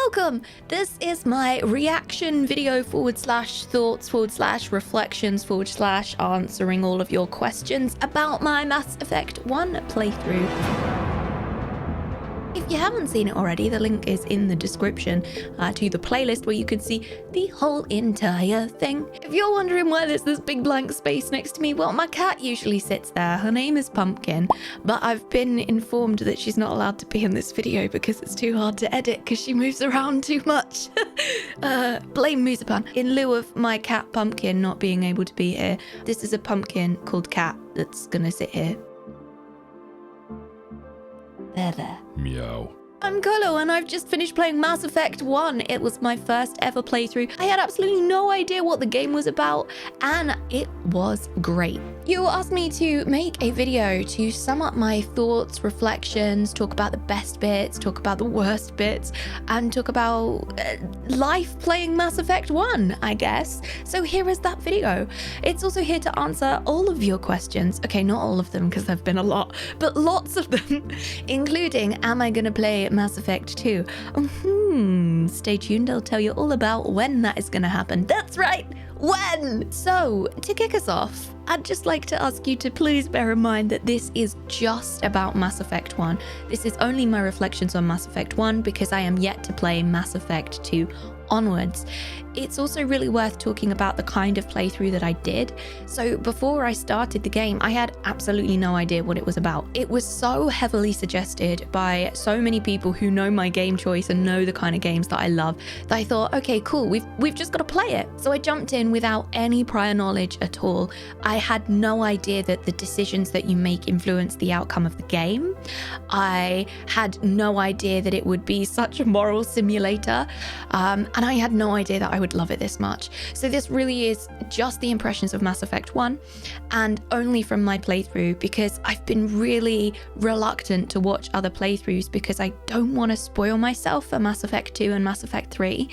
Welcome! This is my reaction video / thoughts / reflections / answering all of your questions about my Mass Effect 1 playthrough. If you haven't seen it already, the link is in the description to the playlist where you can see the whole entire thing. If you're wondering why there's this big blank space next to me, well, my cat usually sits there. Her name is Pumpkin, but I've been informed that she's not allowed to be in this video because it's too hard to edit because she moves around too much. Blame Moozipan. In lieu of my cat Pumpkin not being able to be here, this is a pumpkin called Cat that's gonna sit here. There. Meow. I'm Kolo and I've just finished playing Mass Effect 1. It was my first ever playthrough. I had absolutely no idea what the game was about and it was great. You asked me to make a video to sum up my thoughts, reflections, talk about the best bits, talk about the worst bits, and talk about life playing Mass Effect 1, I guess. So here is that video. It's also here to answer all of your questions. Okay, not all of them because there've been a lot, but lots of them, including, am I gonna play Mass Effect 2? Stay tuned, I'll tell you all about when that is gonna happen. That's right, when! So, to kick us off, I'd just like to ask you to please bear in mind that this is just about Mass Effect 1. This is only my reflections on Mass Effect 1 because I am yet to play Mass Effect 2 onwards. It's also really worth talking about the kind of playthrough that I did. So before I started the game, I had absolutely no idea what it was about. It was so heavily suggested by so many people who know my game choice and know the kind of games that I love that I thought, okay, cool, we've just got to play it. So I jumped in without any prior knowledge at all. I had no idea that the decisions that you make influence the outcome of the game. I had no idea that it would be such a moral simulator. And I had no idea that I would love it this much. So this really is just the impressions of Mass Effect 1 and only from my playthrough because I've been really reluctant to watch other playthroughs because I don't want to spoil myself for Mass Effect 2 and Mass Effect 3.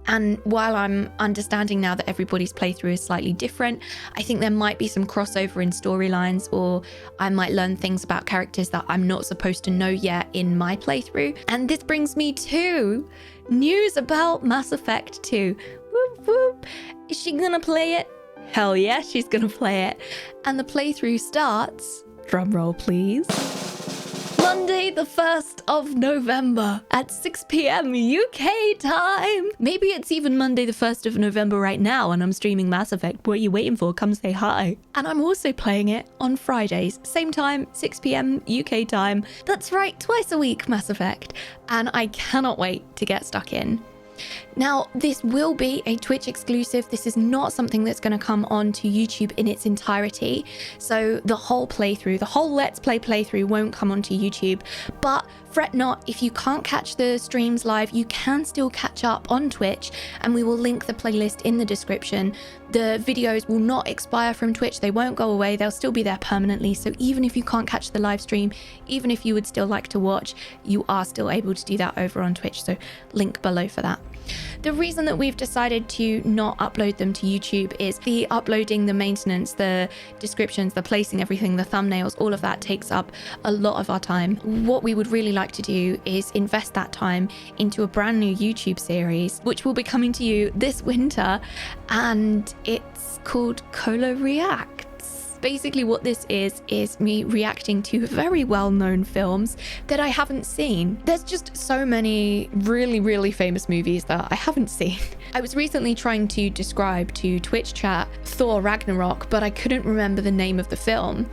And while I'm understanding now that everybody's playthrough is slightly different, I think there might be some crossover in storylines, or I might learn things about characters that I'm not supposed to know yet in my playthrough. And this brings me to news about Mass Effect 2. Whoop, whoop. Is she gonna play it? Hell yeah, she's gonna play it. And the playthrough starts, drum roll please, Monday the 1st of November at 6 p.m. UK time. Maybe it's even Monday the 1st of November right now and I'm streaming Mass Effect. What are you waiting for? Come say hi. And I'm also playing it on Fridays, same time, 6 p.m. UK time. That's right, twice a week Mass Effect. And I cannot wait to get stuck in. Now, this will be a Twitch exclusive. This is not something that's going to come on to YouTube in its entirety. So the whole playthrough, the whole Let's Play playthrough won't come onto YouTube. But fret not, if you can't catch the streams live, you can still catch up on Twitch and we will link the playlist in the description. The videos will not expire from Twitch. They won't go away. They'll still be there permanently. So even if you can't catch the live stream, even if you would still like to watch, you are still able to do that over on Twitch. So link below for that. The reason that we've decided to not upload them to YouTube is the uploading, the maintenance, the descriptions, the placing everything, the thumbnails, all of that takes up a lot of our time. What we would really like to do is invest that time into a brand new YouTube series, which will be coming to you this winter, and it's called Kolo Reacts. Basically what this is me reacting to very well-known films that I haven't seen. There's just so many really famous movies that I haven't seen. I was recently trying to describe to Twitch chat Thor Ragnarok, but I couldn't remember the name of the film.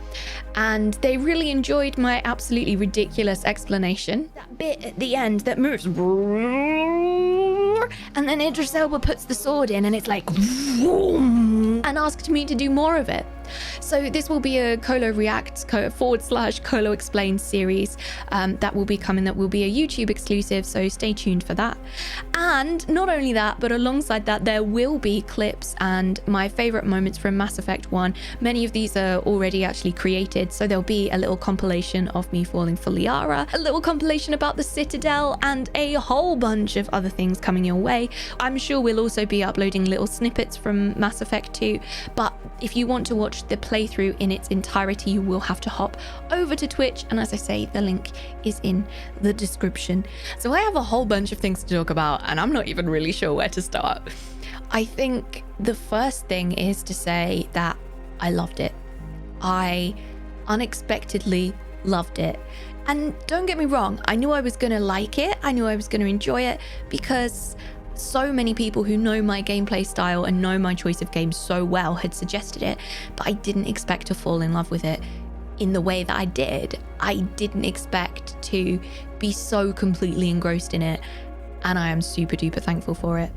And they really enjoyed my absolutely ridiculous explanation. That bit at the end that moves and then Idris Elba puts the sword in and it's like and asked me to do more of it. So this will be a Kolo Reacts / Kolo Explains series that will be coming, that will be a YouTube exclusive, so stay tuned for that. And not only that, but alongside that there will be clips and my favorite moments from Mass Effect 1. Many of these are already actually created, so there'll be a little compilation of me falling for Liara, a little compilation about the Citadel, and a whole bunch of other things coming your way. I'm sure we'll also be uploading little snippets from Mass Effect 2, but if you want to watch watch the playthrough in its entirety, you will have to hop over to Twitch. And as I say, the link is in the description. So I have a whole bunch of things to talk about, and I'm not even really sure where to start. I think the first thing is to say that I loved it. I unexpectedly loved it. And don't get me wrong, I knew I was going to like it. I knew I was going to enjoy it because so many people who know my gameplay style and know my choice of games so well had suggested it, but I didn't expect to fall in love with it in the way that I did. I didn't expect to be so completely engrossed in it, and I am super duper thankful for it.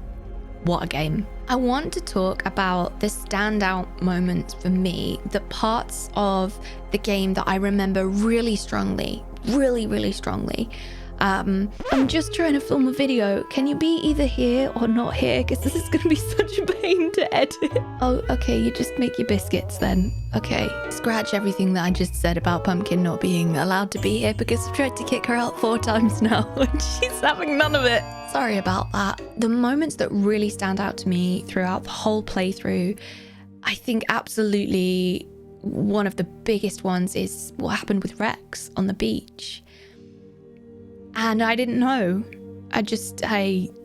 What a game. I want to talk about the standout moments for me, the parts of the game that I remember really strongly, really strongly. I'm just trying to film a video. Can you be either here or not here? Because this is going to be such a pain to edit. Oh, okay, you just make your biscuits then. Okay. Scratch everything that I just said about Pumpkin not being allowed to be here, because I've tried to kick her out 4 times now and she's having none of it. Sorry about that. The moments that really stand out to me throughout the whole playthrough, I think absolutely one of the biggest ones is what happened with Rex on the beach. And I didn't know. I didn't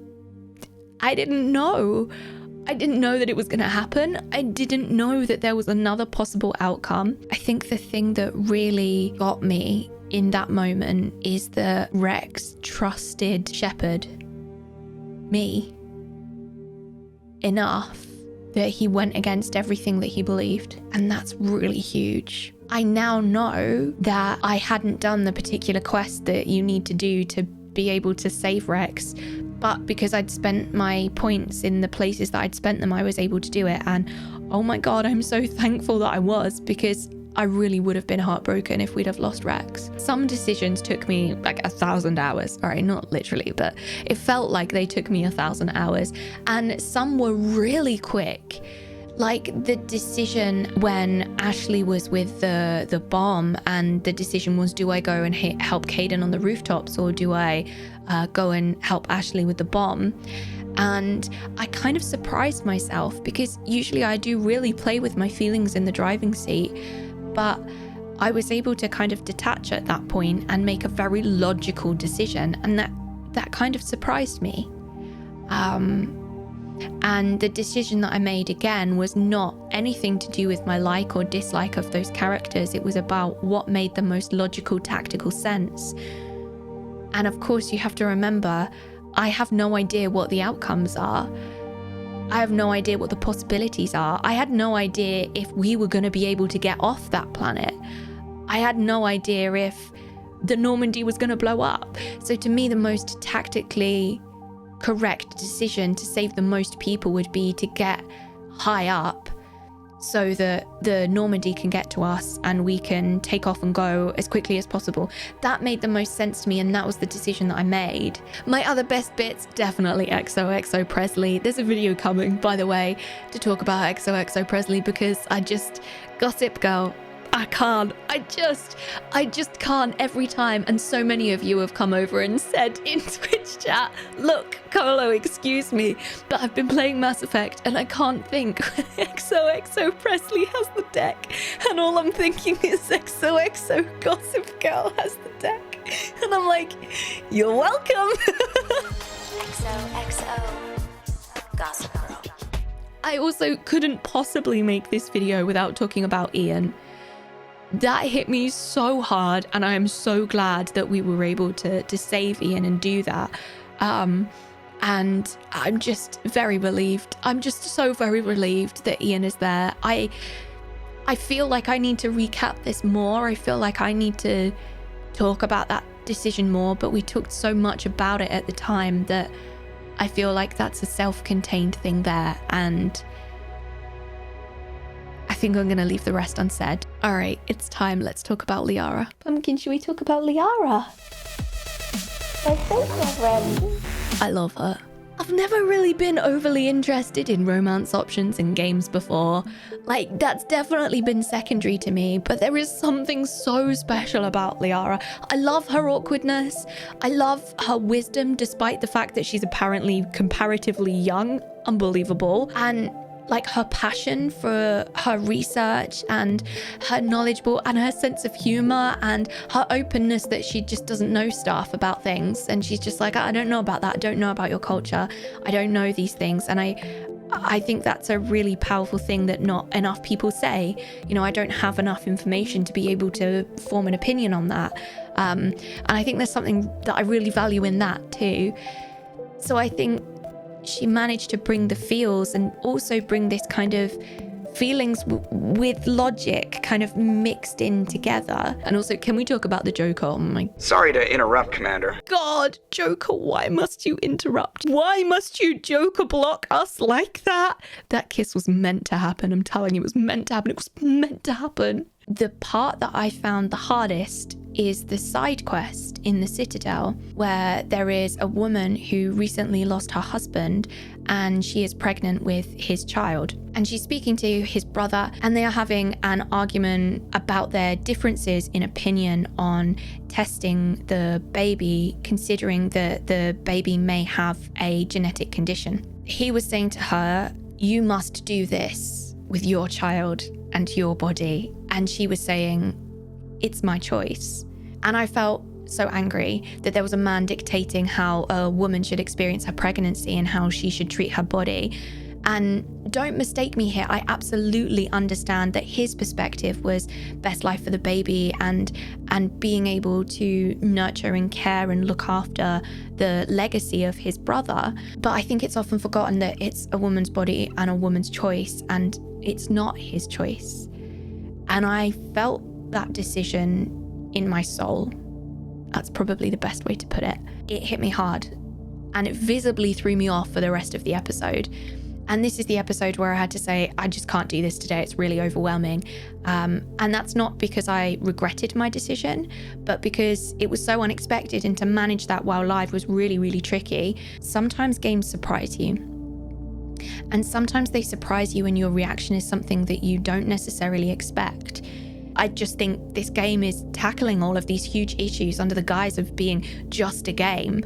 know. I didn't know that it was going to happen. I didn't know that there was another possible outcome. I think the thing that really got me in that moment is that Rex trusted Shepherd, me, enough that he went against everything that he believed. And that's really huge. I now know that I hadn't done the particular quest that you need to do to be able to save Rex, but because I'd spent my points in the places that I'd spent them, I was able to do it. And oh my God, I'm so thankful that I was, because I really would have been heartbroken if we'd have lost Rex. Some decisions took me like 1,000 hours. All right, not literally, but it felt like they took me 1,000 hours. And some were really quick. Like the decision when Ashley was with the bomb, and the decision was, do I go and help Caden on the rooftops, or do I go and help Ashley with the bomb? And I kind of surprised myself, because usually I do really play with my feelings in the driving seat, but I was able to kind of detach at that point and make a very logical decision, and that kind of surprised me. And the decision that I made again was not anything to do with my like or dislike of those characters. It was about what made the most logical, tactical sense. And of course, you have to remember, I have no idea what the outcomes are. I have no idea what the possibilities are. I had no idea if we were going to be able to get off that planet. I had no idea if the Normandy was going to blow up. So to me, the most tactically correct decision to save the most people would be to get high up so that the Normandy can get to us and we can take off and go as quickly as possible. That made the most sense to me, and that was the decision that I made. My other best bits, definitely XOXO Presley. There's a video coming, by the way, to talk about XOXO Presley, because I just, gossip girl, I can't. I just can't every time. And so many of you have come over and said in Twitch chat, look, Kolo, excuse me, but I've been playing Mass Effect and I can't think XOXO Presley has the deck. And all I'm thinking is XOXO Gossip Girl has the deck. And I'm like, you're welcome. XOXO Gossip Girl. I also couldn't possibly make this video without talking about Ian. That hit me so hard, and I am so glad that we were able to save Ian and do that. And I'm just very relieved. I'm just so very relieved that Ian is there. I feel like I need to recap this more. I feel like I need to talk about that decision more, but we talked so much about it at the time that I feel like that's a self-contained thing there, and I think I'm going to leave the rest unsaid. All right, it's time. Let's talk about Liara. Pumpkin, should we talk about Liara? I think you're ready. I love her. I've never really been overly interested in romance options in games before. Like, that's definitely been secondary to me, but there is something so special about Liara. I love her awkwardness. I love her wisdom, despite the fact that she's apparently comparatively young. Unbelievable. And like her passion for her research and her knowledgeable and her sense of humor and her openness that she just doesn't know stuff about things. And she's just like, I don't know about that. I don't know about your culture. I don't know these things. And I think that's a really powerful thing that not enough people say. You know, I don't have enough information to be able to form an opinion on that. And I think there's something that I really value in that too. So I think she managed to bring the feels and also bring this kind of feelings with logic kind of mixed in together. And also, can we talk about the Joker? Oh my... Sorry to interrupt, Commander. God, Joker, why must you interrupt? Why must you Joker block us like that? That kiss was meant to happen. I'm telling you, it was meant to happen. It was meant to happen. The part that I found the hardest is the side quest in the Citadel, where there is a woman who recently lost her husband and she is pregnant with his child. And she's speaking to his brother and they are having an argument about their differences in opinion on testing the baby, considering that the baby may have a genetic condition. He was saying to her, you must do this with your child and your body. And she was saying, it's my choice. And I felt so angry that there was a man dictating how a woman should experience her pregnancy and how she should treat her body. And don't mistake me here, I absolutely understand that his perspective was best life for the baby and being able to nurture and care and look after the legacy of his brother. But I think it's often forgotten that it's a woman's body and a woman's choice, and it's not his choice. And I felt that decision in my soul. That's probably the best way to put it. It hit me hard and it visibly threw me off for the rest of the episode. And this is the episode where I had to say, I just can't do this today. It's really overwhelming. And that's not because I regretted my decision, but because it was so unexpected, and to manage that while live was really, really tricky. Sometimes games surprise you. And sometimes they surprise you and your reaction is something that you don't necessarily expect. I just think this game is tackling all of these huge issues under the guise of being just a game.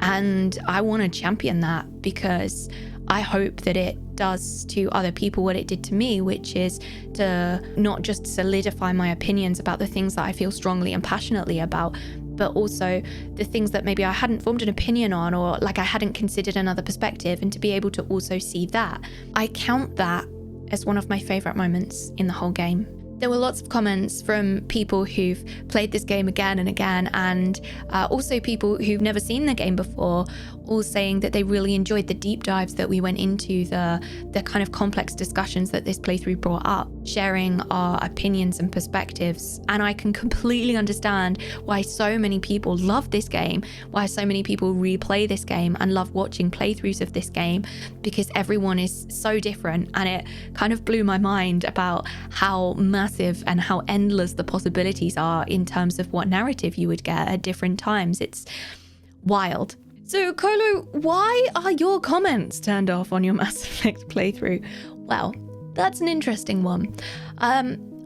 And I want to champion that because I hope that it does to other people what it did to me, which is to not just solidify my opinions about the things that I feel strongly and passionately about, but also the things that maybe I hadn't formed an opinion on, or like I hadn't considered another perspective, and to be able to also see that. I count that as one of my favorite moments in the whole game. There were lots of comments from people who've played this game again and again, and also people who've never seen the game before, all saying that they really enjoyed the deep dives that we went into, the kind of complex discussions that this playthrough brought up, sharing our opinions and perspectives. And I can completely understand why so many people love this game, why so many people replay this game and love watching playthroughs of this game, because everyone is so different. And it kind of blew my mind about how massive and how endless the possibilities are in terms of what narrative you would get at different times. It's wild. So, Kolo, why are your comments turned off on your Mass Effect playthrough? Well, that's an interesting one.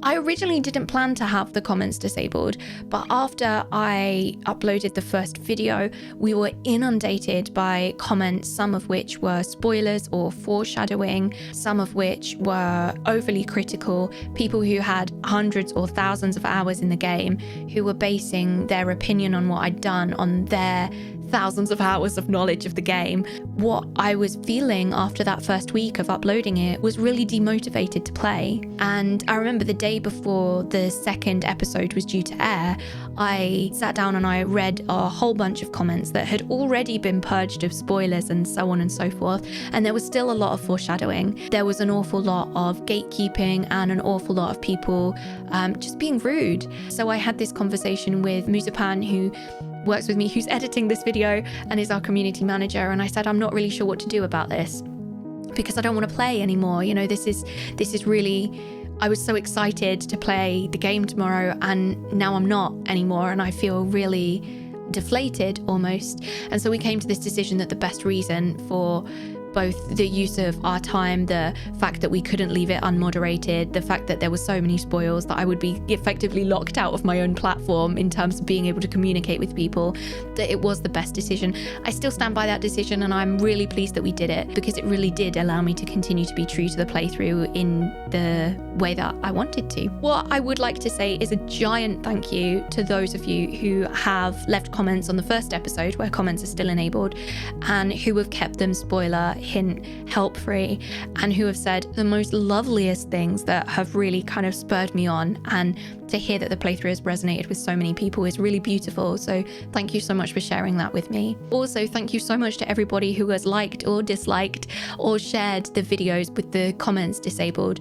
I originally didn't plan to have the comments disabled, but after I uploaded the first video, we were inundated by comments, some of which were spoilers or foreshadowing, some of which were overly critical, people who had hundreds or thousands of hours in the game, who were basing their opinion on what I'd done on their thousands of hours of knowledge of the game. What I was feeling after that first week of uploading it was really demotivated to play. And I remember the day before the second episode was due to air, I sat down and I read a whole bunch of comments that had already been purged of spoilers and so on and so forth. And there was still a lot of foreshadowing. There was an awful lot of gatekeeping and an awful lot of people just being rude. So I had this conversation with Moozipan, who works with me, who's editing this video and is our community manager, and I said, I'm not really sure what to do about this because I don't want to play anymore. You know, this is really, I was so excited to play the game tomorrow and now I'm not anymore, and I feel really deflated almost. And so we came to this decision that the best reason for both the use of our time, the fact that we couldn't leave it unmoderated, the fact that there were so many spoils that I would be effectively locked out of my own platform in terms of being able to communicate with people, that it was the best decision. I still stand by that decision, and I'm really pleased that we did it, because it really did allow me to continue to be true to the playthrough in the way that I wanted to. What I would like to say is a giant thank you to those of you who have left comments on the first episode, where comments are still enabled, and who have kept them spoiler, hint, help free, and who have said the most loveliest things that have really kind of spurred me on. And to hear that the playthrough has resonated with so many people is really beautiful. So thank you so much for sharing that with me. Also, thank you so much to everybody who has liked or disliked or shared the videos with the comments disabled.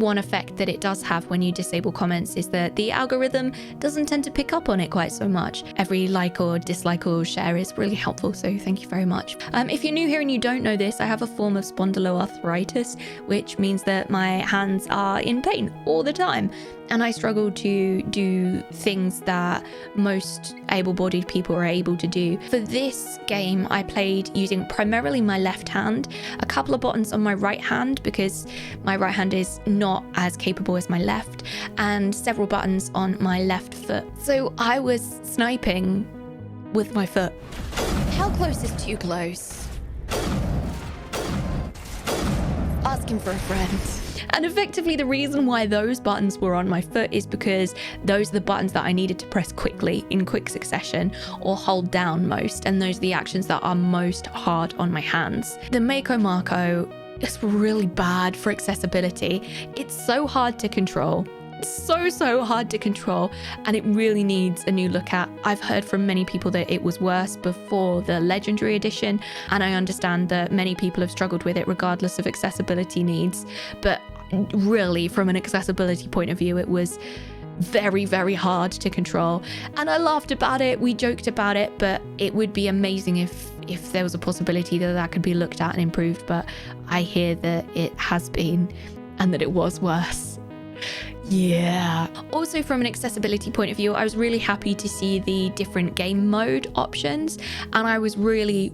One effect that it does have when you disable comments is that the algorithm doesn't tend to pick up on it quite so much. Every like or dislike or share is really helpful, so thank you very much. If you're new here and you don't know this, I have a form of spondyloarthritis, which means that my hands are in pain all the time. And I struggle to do things that most able-bodied people are able to do. For this game, I played using primarily my left hand, a couple of buttons on my right hand because my right hand is not as capable as my left, and several buttons on my left foot. So I was sniping with my foot. How close is too close? Asking for a friend. And effectively, the reason why those buttons were on my foot is because those are the buttons that I needed to press quickly in quick succession or hold down most. And those are the actions that are most hard on my hands. The Mako Marco is really bad for accessibility. It's so hard to control. So hard to control, and it really needs a new look at. I've heard from many people that it was worse before the Legendary Edition, and I understand that many people have struggled with it regardless of accessibility needs, but really from an accessibility point of view, it was very hard to control. And I laughed about it, we joked about it, but it would be amazing if there was a possibility that that could be looked at and improved. But I hear that it has been, and that it was worse. Yeah. Also, from an accessibility point of view, I was really happy to see the different game mode options, and I was really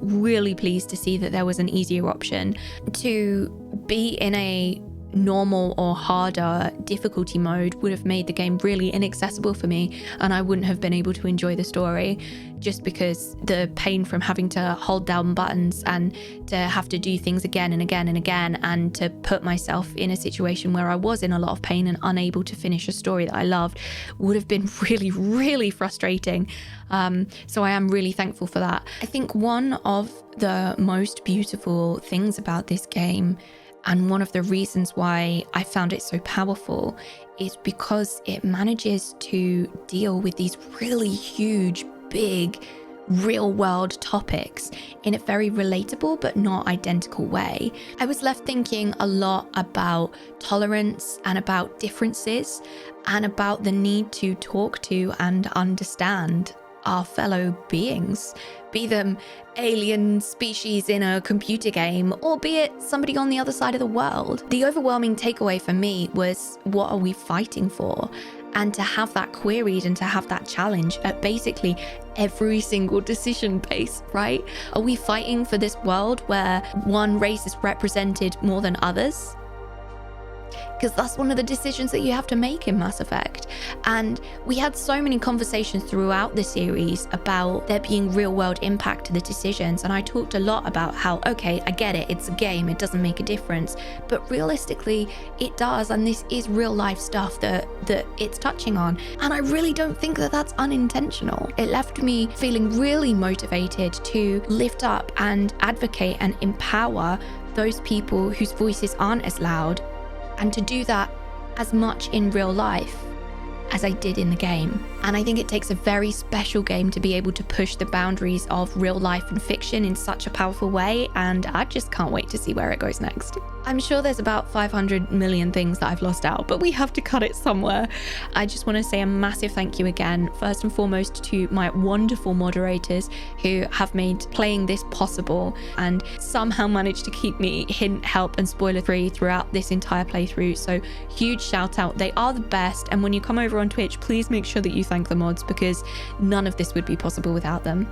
pleased to see that there was an easier option. To be in a normal or harder difficulty mode would have made the game really inaccessible for me, and I wouldn't have been able to enjoy the story, just because the pain from having to hold down buttons and to have to do things again and again and again, and to put myself in a situation where I was in a lot of pain and unable to finish a story that I loved would have been really frustrating. So I am really thankful for that. I think one of the most beautiful things about this game, and one of the reasons why I found it so powerful, is because it manages to deal with these really huge, big, real-world topics in a very relatable but not identical way. I was left thinking a lot about tolerance and about differences and about the need to talk to and understand our fellow beings, be them alien species in a computer game, or be it somebody on the other side of the world. The overwhelming takeaway for me was, what are we fighting for? And to have that queried and to have that challenge at basically every single decision base, right? Are we fighting for this world where one race is represented more than others? Because that's one of the decisions that you have to make in Mass Effect. And we had so many conversations throughout the series about there being real world impact to the decisions. And I talked a lot about how, okay, I get it, it's a game, it doesn't make a difference. But realistically, it does. And this is real life stuff that it's touching on. And I really don't think that that's unintentional. It left me feeling really motivated to lift up and advocate and empower those people whose voices aren't as loud, and to do that as much in real life as I did in the game. And I think it takes a very special game to be able to push the boundaries of real life and fiction in such a powerful way, and I just can't wait to see where it goes next. I'm sure there's about 500 million things that I've lost out, but we have to cut it somewhere. I just want to say a massive thank you again, first and foremost, to my wonderful moderators who have made playing this possible and somehow managed to keep me hint, help and spoiler free throughout this entire playthrough. So huge shout out, they are the best. And when you come over on Twitch, please make sure that you thank the mods, because none of this would be possible without them.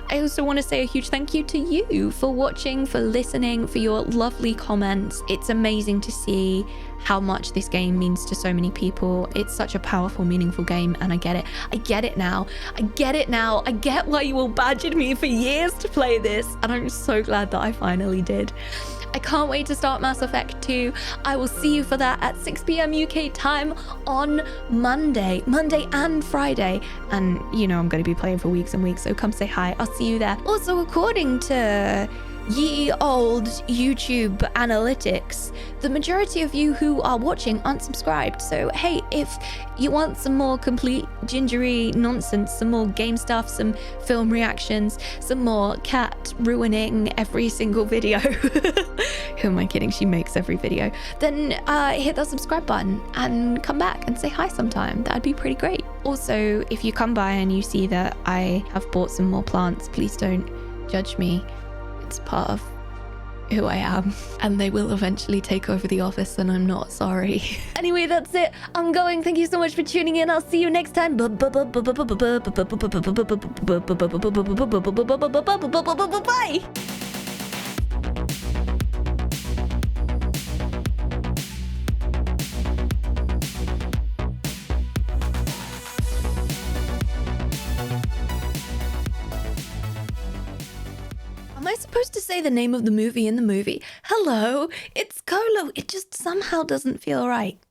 I also want to say a huge thank you to you for watching, for listening, for your lovely comments. It's amazing to see how much this game means to so many people. It's such a powerful, meaningful game, and I get it. I get it now. I get it now. I get why you all badgered me for years to play this, and I'm so glad that I finally did. I can't wait to start Mass Effect 2. I will see you for that at 6 p.m. UK time on Monday and Friday. And you know I'm going to be playing for weeks and weeks, so come say hi. I'll see you there. Also, according to ye old YouTube analytics, the majority of you who are watching aren't subscribed. So hey, if you want some more complete gingery nonsense, some more game stuff, some film reactions, some more cat ruining every single video, who am I kidding, she makes every video, then hit that subscribe button and come back and say hi sometime. That'd be pretty great. Also, if you come by and you see that I have bought some more plants, please don't judge me. It's part of who I am, and they will eventually take over the office, and I'm not sorry. Anyway, that's it. I'm going. Thank you so much for tuning in. I'll see you next time. Bye. Am I supposed to say the name of the movie in the movie? Hello, it's Kolo. It just somehow doesn't feel right.